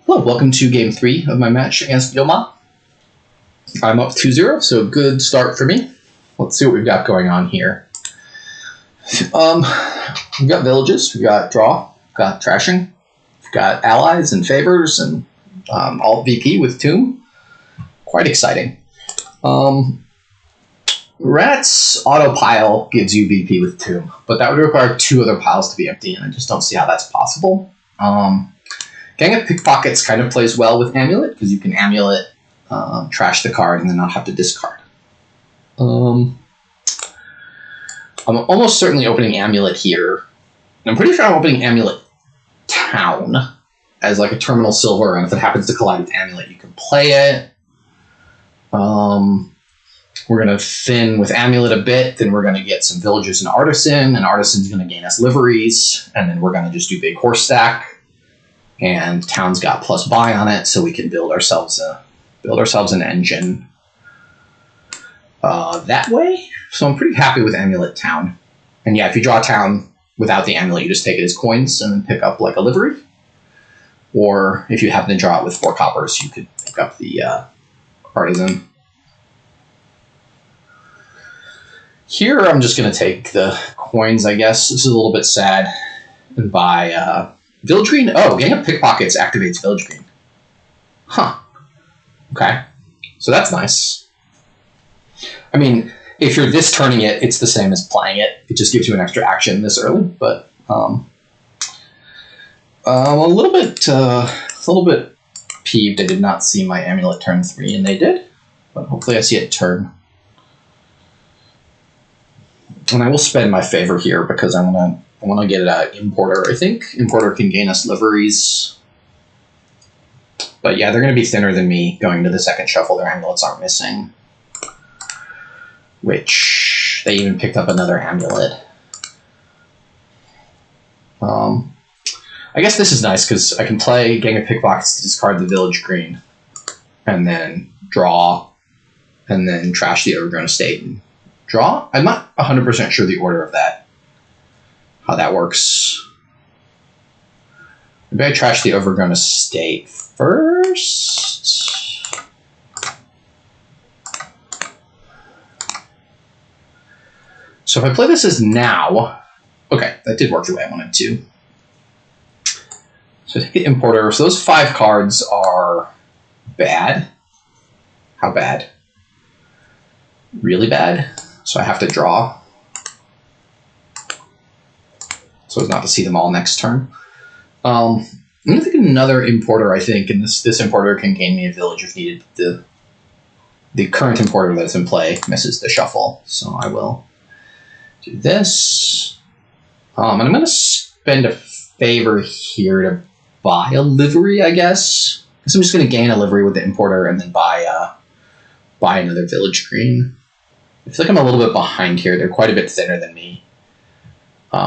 Hello, welcome to game 3 of my match against JoMa. I'm up 2-0, so good start for me. Let's see what we've got going on here. We've got villages, we've got draw, we've got trashing, we've got allies and favors, and alt VP with tomb. Quite exciting. Rat's auto pile gives you VP with tomb, but that would require 2 other piles to be empty, and I just don't see how that's possible. Gang of Pickpockets kind of plays well with Amulet, because you can Amulet, trash the card, and then not have to discard. I'm almost certainly opening Amulet here. I'm pretty sure I'm opening Amulet Town as like a terminal silver, and if it happens to collide with Amulet, you can play it. We're going to thin with Amulet a bit, then we're going to get some villages and Artisan's going to gain us liveries, and then we're going to just do big horse stack. And Town's got plus buy on it, so we can build ourselves an engine that way. So I'm pretty happy with Amulet Town. And yeah, if you draw Town without the Amulet, you just take it as coins and then pick up like a livery. Or if you happen to draw it with 4 coppers, you could pick up the Artisan. Here I'm just going to take the coins, I guess. This is a little bit sad. And buy Village Green? Oh, Gang of Pickpockets activates Village Green. Huh. Okay. So that's nice. I mean, if you're this turning it, it's the same as playing it. It just gives you an extra action this early, but a little bit peeved I did not see my Amulet turn 3, and they did. But hopefully I see it turn. And I will spend my favor here because I want to get an Importer. I think Importer can gain us liveries. But yeah, they're going to be thinner than me going to the second shuffle. Their amulets aren't missing. Which, they even picked up another amulet. I guess this is nice because I can play Gang of Pickpockets to discard the Village Green. And then draw. And then trash the Overgrown Estate and draw. I'm not 100% sure the order of that. How that works. Maybe I trash the Overgrown Estate first. So if I play this as now, okay, that did work the way I wanted to. So I take the Importer. So those 5 cards are bad. How bad? Really bad. So I have to draw. So as not to see them all next turn. I'm going to take another Importer, I think, and this Importer can gain me a village if needed. The current Importer that's in play misses the shuffle, so I will do this. And I'm going to spend a favor here to buy a livery, I guess. Because I'm just going to gain a livery with the Importer and then buy another Village Green. I feel like I'm a little bit behind here. They're quite a bit thinner than me.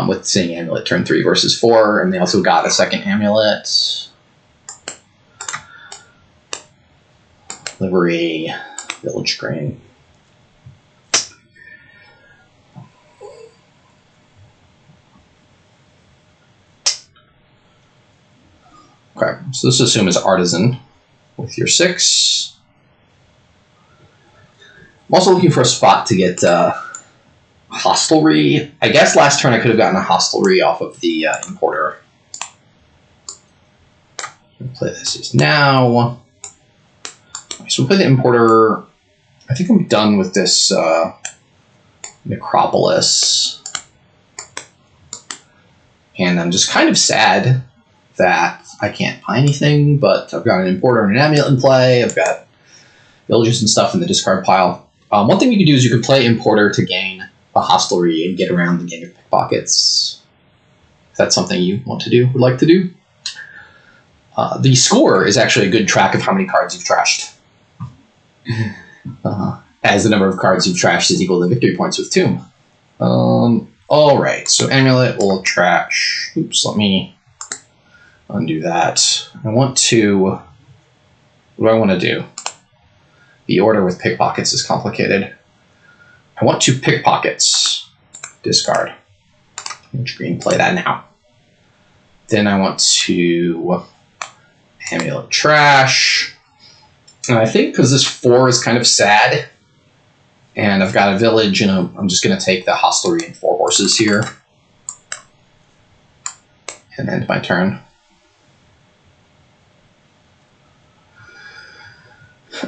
With seeing Amulet turn 3 versus 4, and they also got a second Amulet. Livery, Village Green. Okay, so this assume is Artisan with your 6. I'm also looking for a spot to get Hostelry. I guess last turn I could have gotten a Hostelry off of the Importer. We'll play this as now. So we'll play the Importer. I think I'm done with this Necropolis. And I'm just kind of sad that I can't buy anything, but I've got an Importer and an Amulet in play. I've got villages and stuff in the discard pile. One thing you can do is you can play Importer to gain a Hostelry and get around the Gang of Pickpockets. If that's something you want to do, would like to do. The score is actually a good track of how many cards you've trashed. As the number of cards you've trashed is equal to victory points with Tomb. Alright, so Amulet will trash. Oops, let me undo that. What do I want to do? The order with Pickpockets is complicated. I want to Pickpockets. Discard. Which green? Play that now. Then I want to Amulet trash. And I think because this 4 is kind of sad, and I've got a village, and I'm just going to take the Hostelry and 4 horses here. And end my turn.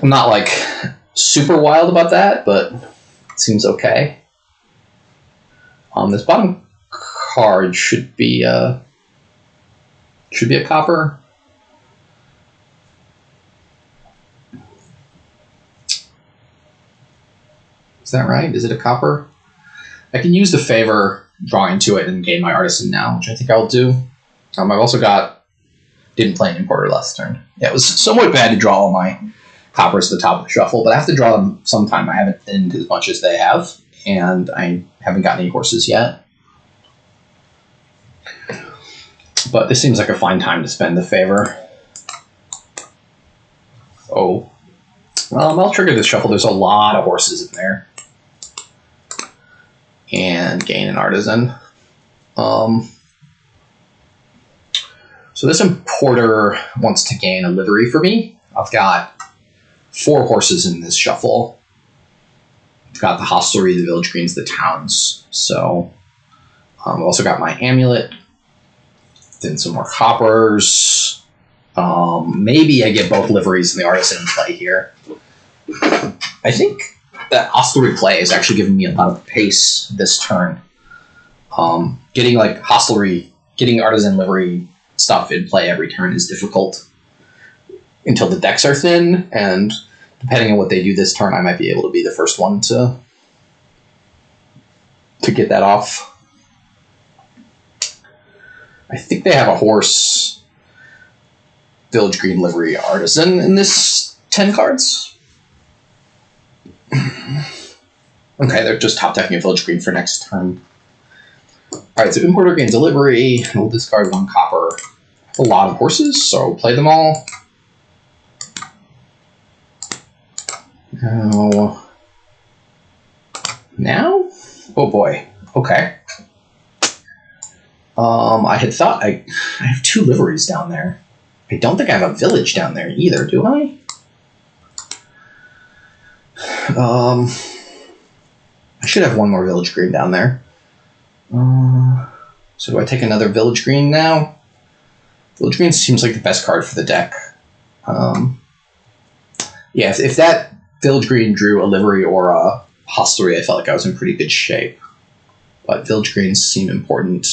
I'm not like super wild about that, but it seems okay. This bottom card should be a copper. Is that right? Is it a copper? I can use the favor, draw into it, and gain my Artisan now, which I think I'll do. I've also didn't play an importer last turn. Yeah, it was somewhat bad to draw all my coppers at the top of the shuffle, but I have to draw them sometime. I haven't thinned as much as they have, and I haven't gotten any horses yet. But this seems like a fine time to spend the favor. Oh. I'll trigger this shuffle. There's a lot of horses in there. And gain an Artisan. So this importer wants to gain a livery for me. I've got 4 horses in this shuffle. I've got the Hostelry, the village greens, the towns. So I've also got my Amulet. Then some more coppers. Maybe I get both liveries and the Artisan in play here. I think that Hostelry play is actually giving me a lot of pace this turn. Getting like Hostelry, getting Artisan livery stuff in play every turn is difficult until the decks are thin, and depending on what they do this turn, I might be able to be the first one to get that off. I think they have a horse, village green livery Artisan in this 10 cards. Okay, they're just top decking a village green for next turn. Alright, so importer gains a livery. We'll discard 1 copper. A lot of horses, so play them all. Now? Oh boy. Okay. I had thought I have 2 liveries down there. I don't think I have a village down there either, do I? I should have 1 more village green down there. So do I take another village green now? Village green seems like the best card for the deck. Yeah, if that village green drew a livery or a Hostelry, I felt like I was in pretty good shape. But village greens seem important.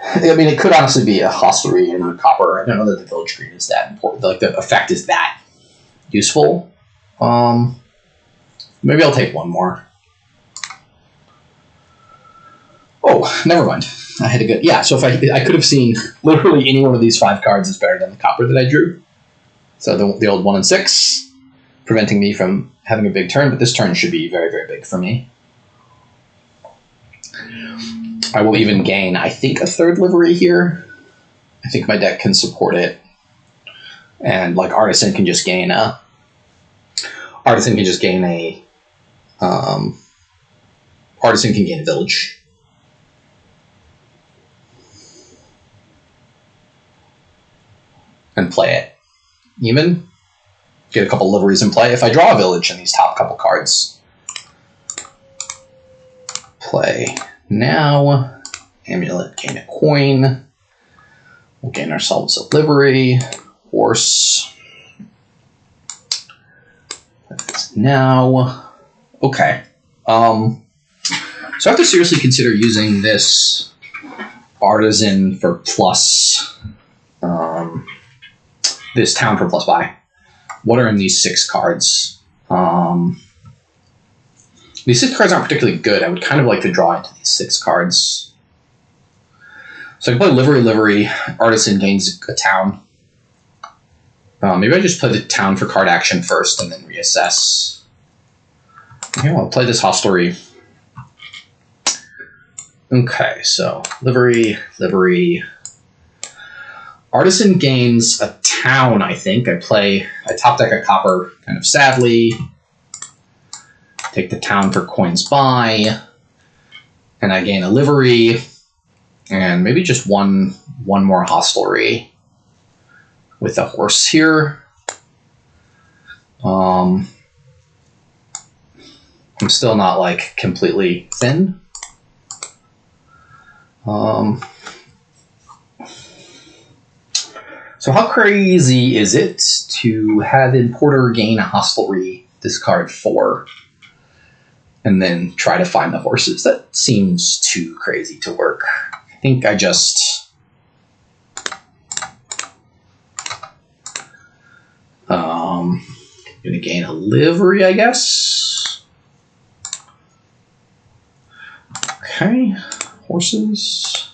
I mean, it could honestly be a Hostelry and a copper. I don't know that the village green is that important. Like, the effect is that useful. Maybe I'll take 1 more. Oh, never mind. I had a good... Yeah, so if I could have seen literally any one of these 5 cards is better than the copper that I drew. So the old 1 and 6, preventing me from having a big turn, but this turn should be very, very big for me. I will even gain, I think, a 3rd livery here. I think my deck can support it. And, like, Artisan can just gain a... Artisan can just gain a... Artisan can gain a village. And play it. Even. Get a couple liveries in play. If I draw a village in these top couple cards. Play now. Amulet, gain a coin. We'll gain ourselves a livery. Horse. That's now. Okay. So I have to seriously consider using this Artisan for plus... this town for plus buy. What are in these 6 cards? These 6 cards aren't particularly good. I would kind of like to draw into these 6 cards. So I can play livery. Artisan gains a town. Maybe I just play the town for card action first and then reassess. Okay, I'll play this Hostelry. Okay, so livery. Artisan gains a town, I think. I top deck a copper kind of sadly. Take the town for coins buy. And I gain a livery. And maybe just one more Hostelry. with a horse here. I'm still not like completely thin. So how crazy is it to have Importer gain a Hostelry, discard 4, and then try to find the horses? That seems too crazy to work. I think I just... going to gain a livery, I guess. Okay, horses.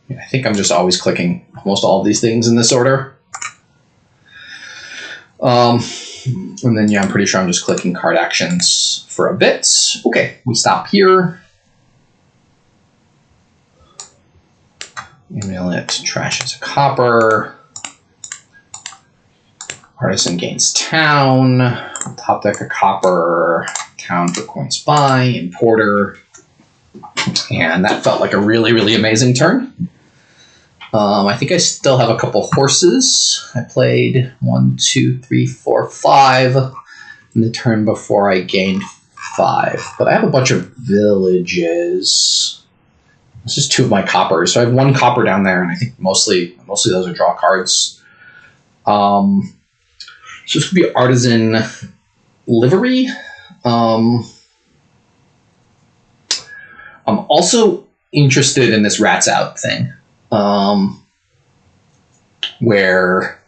Yeah, I think I'm just always clicking almost all of these things in this order. And then, yeah, I'm pretty sure I'm just clicking card actions for a bit. Okay, we stop here. Amulet trashes a copper. Artisan gains town. Top deck a copper. Town for coins buy. Importer. And that felt like a really, really amazing turn. I think I still have a couple horses. I played 1, 2, 3, 4, 5 in the turn before I gained 5. But I have a bunch of villages. This is 2 of my coppers. So I have 1 copper down there, and I think mostly those are draw cards. So this could be Artisan Livery. I'm also interested in this Rats Out thing, where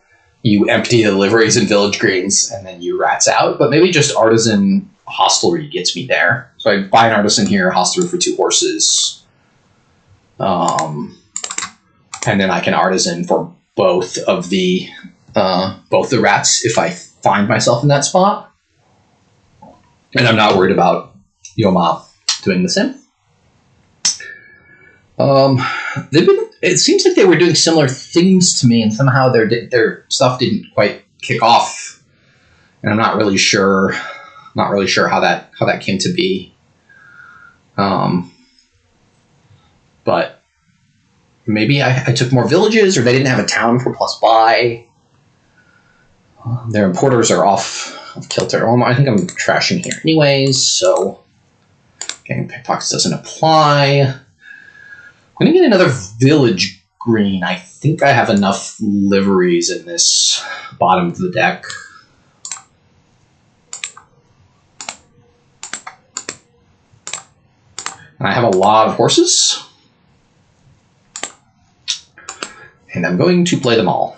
you empty the liveries and village greens and then you Rats Out, but maybe just Artisan Hostelry gets me there. So I buy an Artisan here, Hostelry for 2 horses, and then I can Artisan for both the rats if I find myself in that spot. And I'm not worried about JoMa doing the same. It seems like they were doing similar things to me, and somehow their stuff didn't quite kick off. And I'm not really sure how that came to be. But maybe I took more villages, or they didn't have a town for plus buy. Their importers are off of kilter. Well, I think I'm trashing here anyways, so getting Pickpockets doesn't apply. I'm going to get another village green. I think I have enough liveries in this bottom of the deck. And I have a lot of horses. And I'm going to play them all.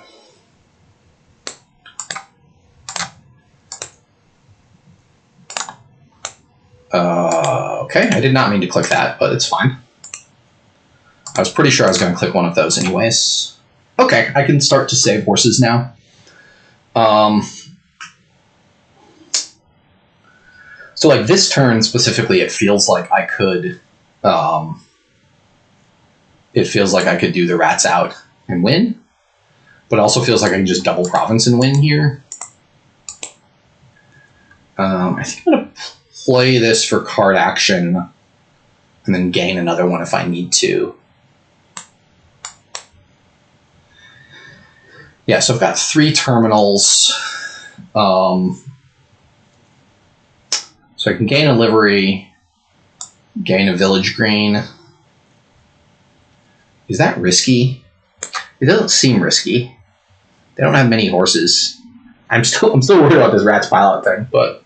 Okay, I did not mean to click that, but it's fine. I was pretty sure I was going to click one of those anyways. Okay, I can start to save horses now. So like this turn specifically, it feels like I could... it feels like I could do the Rats Out and win, but it also feels like I can just double province and win here. I think I'm going to play this for card action and then gain another one if I need to. Yeah, so I've got 3 terminals. So I can gain a livery, gain a village green. Is that risky? It doesn't seem risky. They don't have many horses. I'm still worried about this Rats Pilot thing, but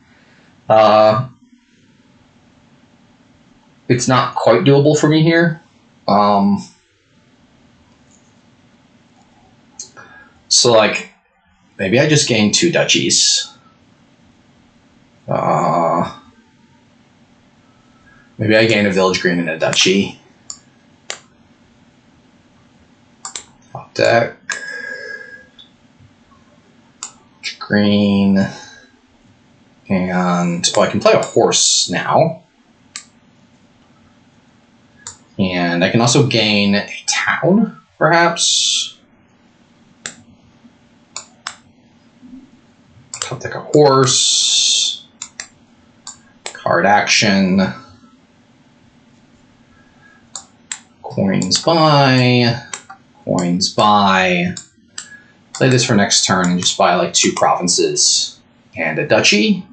it's not quite doable for me here. So like maybe I just gain 2 duchies. Maybe I gain a village green and a duchy. Top deck. Green. And I can play a horse now. And I can also gain a town, perhaps. Top deck a horse. Card action. Coins buy. Coins buy. Play this for next turn and just buy like 2 provinces and a duchy.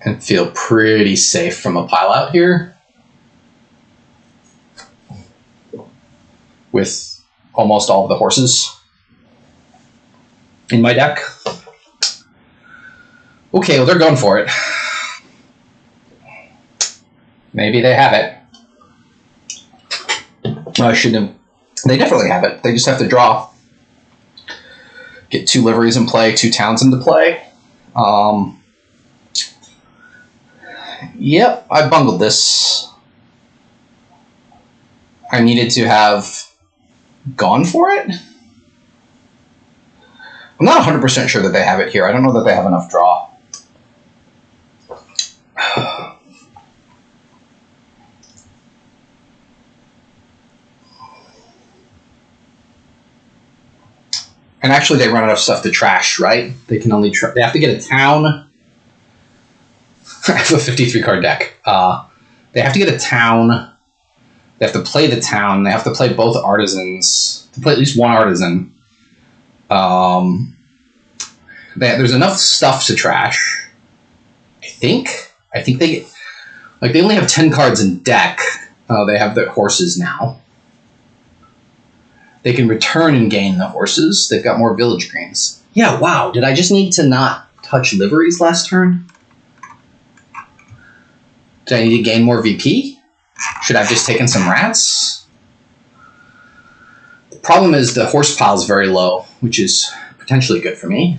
And feel pretty safe from a pile out here. With almost all of the horses in my deck. Okay, well they're going for it. Maybe they have it. I shouldn't have. They definitely have it. They just have to draw. Get 2 liveries in play, 2 towns into play. Yep, I bungled this. I needed to have gone for it. I'm not 100% sure that they have it here. I don't know that they have enough draw. And actually, they run out of stuff to trash, right? They can only they have to get a town. I have a 53 card deck. They have to get a town. They have to play the town. They have to play both artisans. To play at least 1 artisan. There's enough stuff to trash. I think they they only have 10 cards in deck. They have their horses now. They can return and gain the horses. They've got more village greens. Yeah, wow. Did I just need to not touch liveries last turn? Did I need to gain more VP? Should I have just taken some rats? The problem is the horse pile is very low, which is potentially good for me.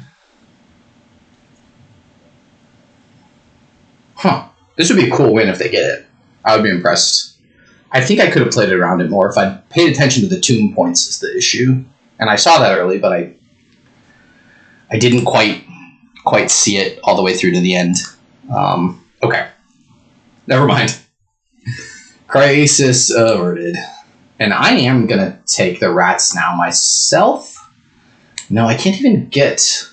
Huh. This would be a cool win if they get it. I would be impressed. I think I could have played around it more if I'd paid attention to the tune points is the issue. And I saw that early, but I didn't quite see it all the way through to the end. Okay. Never mind. Crisis averted. And I am going to take the rats now myself. No, I can't even get...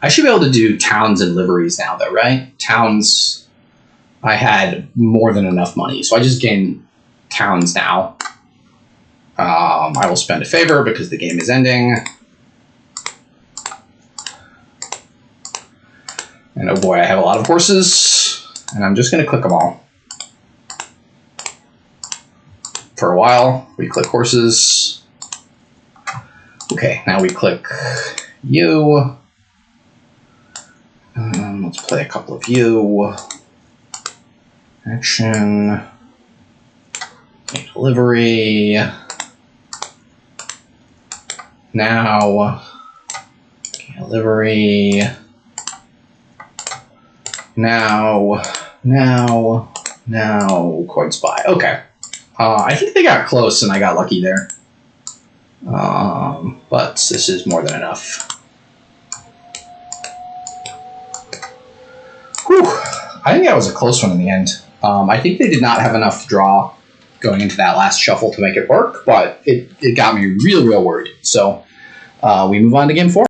I should be able to do towns and liveries now, though, right? Towns... I had more than enough money, so I just gain towns now. I will spend a favor because the game is ending. And oh boy, I have a lot of horses, and I'm just going to click them all. For a while, we click horses. Okay, now we click you. Let's play a couple of you. Action, delivery, now, delivery, now, coin spy. Okay. I think they got close and I got lucky there. But this is more than enough. Whew. I think that was a close one in the end. I think they did not have enough draw going into that last shuffle to make it work, but it got me real worried. So we move on to game 4.